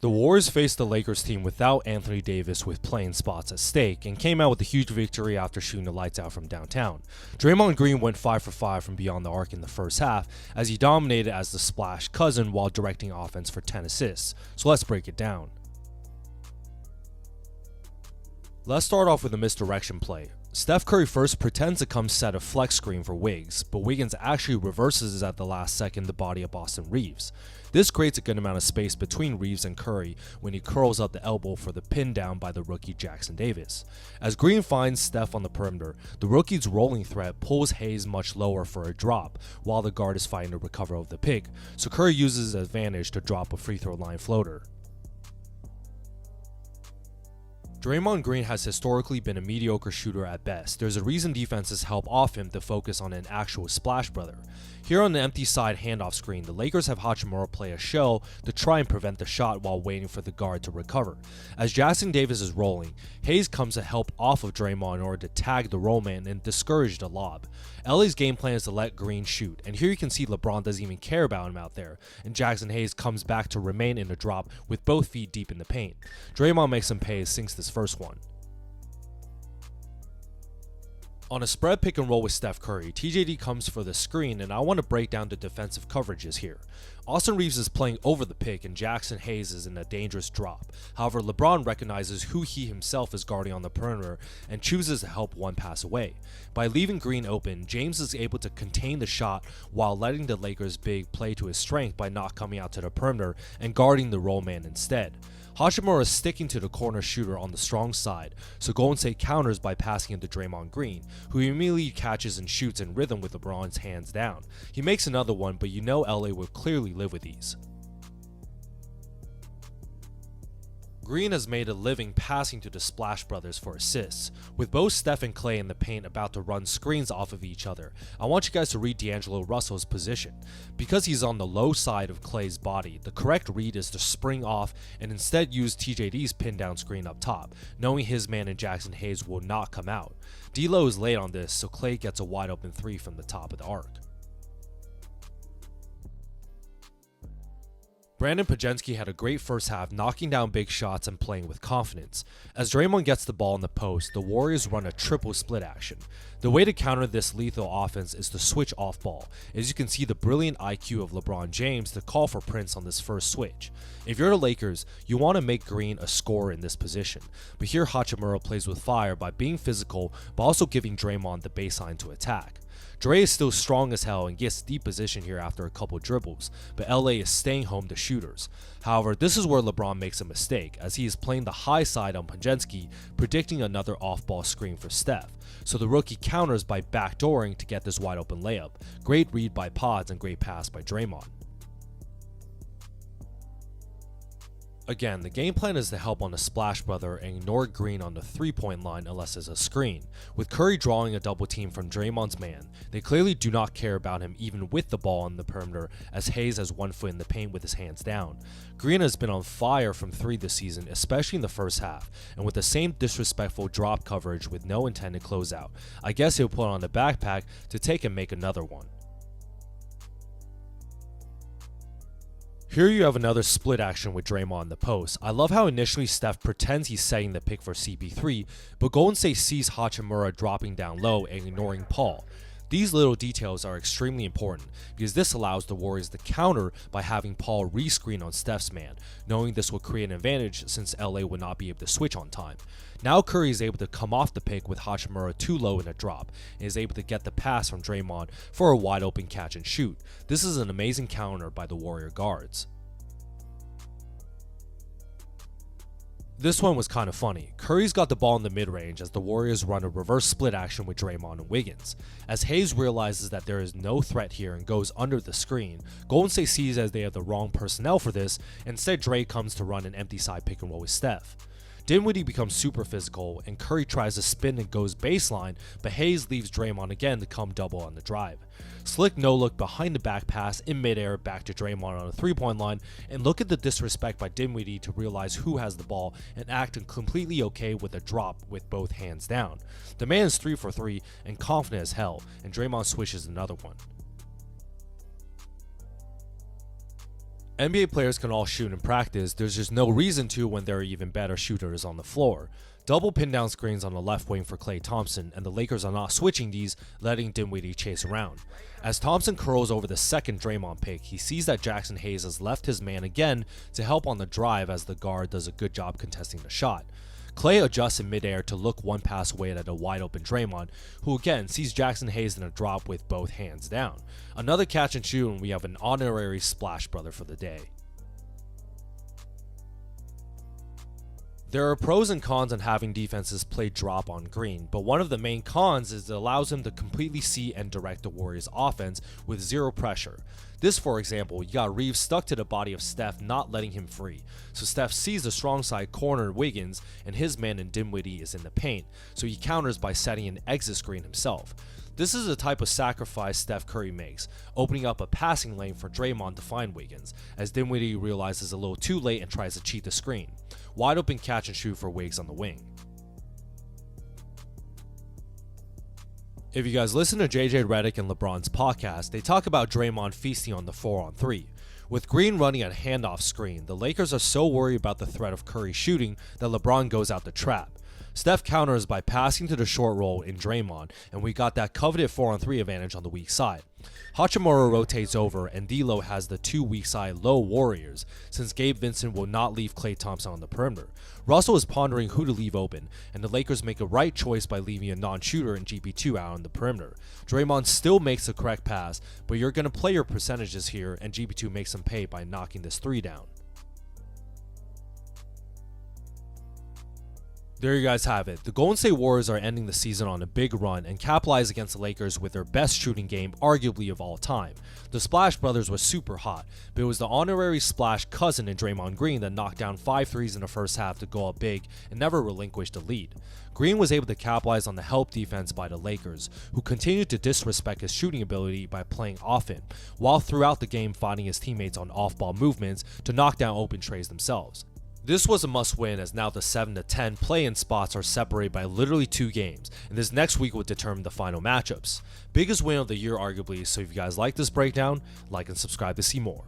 The Warriors faced the Lakers team without Anthony Davis with playing spots at stake and came out with a huge victory after shooting the lights out from downtown. Draymond Green went 5 for 5 from beyond the arc in the first half as he dominated as the splash cousin while directing offense for 10 assists. So let's break it down. Let's start off with a misdirection play. Steph Curry first pretends to come set a flex screen for Wiggs, but Wiggins actually reverses at the last second the body of Austin Reaves. This creates a good amount of space between Reaves and Curry when he curls up the elbow for the pin down by the rookie Jackson Davis. As Green finds Steph on the perimeter, the rookie's rolling threat pulls Hayes much lower for a drop while the guard is fighting to recover over the pick, so Curry uses his advantage to drop a free throw line floater. Draymond Green has historically been a mediocre shooter at best. There's a reason defenses help off him to focus on an actual splash brother. Here on the empty side handoff screen, the Lakers have Hachimura play a shell to try and prevent the shot while waiting for the guard to recover. As Jackson Davis is rolling, Hayes comes to help off of Draymond in order to tag the roll man and discourage the lob. LA's game plan is to let Green shoot, and here you can see LeBron doesn't even care about him out there, and Jackson Hayes comes back to remain in the drop with both feet deep in the paint. Draymond makes him pay, sinks this first one. On a spread pick and roll with Steph Curry, TJD comes for the screen, and I want to break down the defensive coverages here. Austin Reaves is playing over the pick and Jackson Hayes is in a dangerous drop. However, LeBron recognizes who he himself is guarding on the perimeter and chooses to help one pass away. By leaving Green open, James is able to contain the shot while letting the Lakers big play to his strength by not coming out to the perimeter and guarding the roll man instead. Hachimura is sticking to the corner shooter on the strong side, so Golden State counters by passing it to Draymond Green, who immediately catches and shoots in rhythm with LeBron's hands down. He makes another one, but you know LA will clearly live with these. Green has made a living passing to the Splash Brothers for assists. With both Steph and Klay in the paint about to run screens off of each other, I want you guys to read D'Angelo Russell's position. Because he's on the low side of Klay's body, the correct read is to spring off and instead use TJD's pin down screen up top, knowing his man and Jackson Hayes will not come out. D'Lo is late on this, so Klay gets a wide open three from the top of the arc. Brandon Pajensky had a great first half, knocking down big shots and playing with confidence. As Draymond gets the ball in the post, the Warriors run a triple split action. The way to counter this lethal offense is to switch off ball, as you can see the brilliant IQ of LeBron James to call for Prince on this first switch. If you're the Lakers, you want to make Green a scorer in this position, but here Hachimura plays with fire by being physical but also giving Draymond the baseline to attack. Dre is still strong as hell and gets deep position here after a couple dribbles, but LA is staying home to shooters. However, this is where LeBron makes a mistake, as he is playing the high side on Pajensky, predicting another off-ball screen for Steph. So the rookie counters by backdooring to get this wide open layup. Great read by Pods and great pass by Draymond. Again, the game plan is to help on the splash brother and ignore Green on the three-point line unless it's a screen. With Curry drawing a double team from Draymond's man, they clearly do not care about him even with the ball on the perimeter, as Hayes has 1 foot in the paint with his hands down. Green has been on fire from three this season, especially in the first half, and with the same disrespectful drop coverage with no intended closeout. I guess he'll put on the backpack to take and make another one. Here you have another split action with Draymond in the post. I love how initially Steph pretends he's setting the pick for CP3, but Golden State sees Hachimura dropping down low and ignoring Paul. These little details are extremely important because this allows the Warriors to counter by having Paul rescreen on Steph's man, knowing this will create an advantage since LA would not be able to switch on time. Now Curry is able to come off the pick with Hachimura too low in a drop and is able to get the pass from Draymond for a wide open catch and shoot. This is an amazing counter by the Warrior guards. This one was kind of funny. Curry's got the ball in the mid-range as the Warriors run a reverse split action with Draymond and Wiggins. As Hayes realizes that there is no threat here and goes under the screen, Golden State sees as they have the wrong personnel for this, and instead Dre comes to run an empty side pick and roll with Steph. Dinwiddie becomes super physical and Curry tries to spin and goes baseline, but Hayes leaves Draymond again to come double on the drive. Slick no look behind the back pass in midair back to Draymond on the 3-point line, and look at the disrespect by Dinwiddie to realize who has the ball and act completely okay with a drop with both hands down. The man is 3 for 3 and confident as hell, and Draymond swishes another one. NBA players can all shoot in practice, there's just no reason to when there are even better shooters on the floor. Double pin down screens on the left wing for Klay Thompson, and the Lakers are not switching these, letting Dinwiddie chase around. As Thompson curls over the second Draymond pick, he sees that Jackson Hayes has left his man again to help on the drive as the guard does a good job contesting the shot. Klay adjusts in midair to look one pass away at a wide open Draymond, who again sees Jackson Hayes in a drop with both hands down. Another catch and shoot, and we have an honorary splash brother for the day. There are pros and cons on having defenses play drop on Green, but one of the main cons is it allows him to completely see and direct the Warriors' offense with zero pressure. This, for example, you got Reeves stuck to the body of Steph, not letting him free. So Steph sees the strong side corner Wiggins, and his man in Dinwiddie is in the paint, so he counters by setting an exit screen himself. This is the type of sacrifice Steph Curry makes, opening up a passing lane for Draymond to find Wiggins, as Dinwiddie realizes a little too late and tries to cheat the screen. Wide open catch and shoot for Wiggs on the wing. If you guys listen to JJ Redick and LeBron's podcast, they talk about Draymond feasting on the 4-on-3. With Green running a handoff screen, the Lakers are so worried about the threat of Curry shooting that LeBron goes out the trap. Steph counters by passing to the short roll in Draymond, and we got that coveted 4-on-3 advantage on the weak side. Hachimura rotates over, and D'Lo has the two weak side low Warriors, since Gabe Vincent will not leave Klay Thompson on the perimeter. Russell is pondering who to leave open, and the Lakers make a right choice by leaving a non-shooter in GP2 out on the perimeter. Draymond still makes the correct pass, but you're going to play your percentages here, and GP2 makes him pay by knocking this 3 down. There you guys have it. The Golden State Warriors are ending the season on a big run and capitalize against the Lakers with their best shooting game arguably of all time. The Splash Brothers was super hot, but it was the honorary Splash cousin in Draymond Green that knocked down 5 threes in the first half to go up big and never relinquished the lead. Green was able to capitalize on the help defense by the Lakers, who continued to disrespect his shooting ability by playing off him, while throughout the game finding his teammates on off-ball movements to knock down open trays themselves. This was a must-win, as now the 7-10 play-in spots are separated by literally 2 games, and this next week will determine the final matchups. Biggest win of the year arguably, so if you guys like this breakdown, like and subscribe to see more.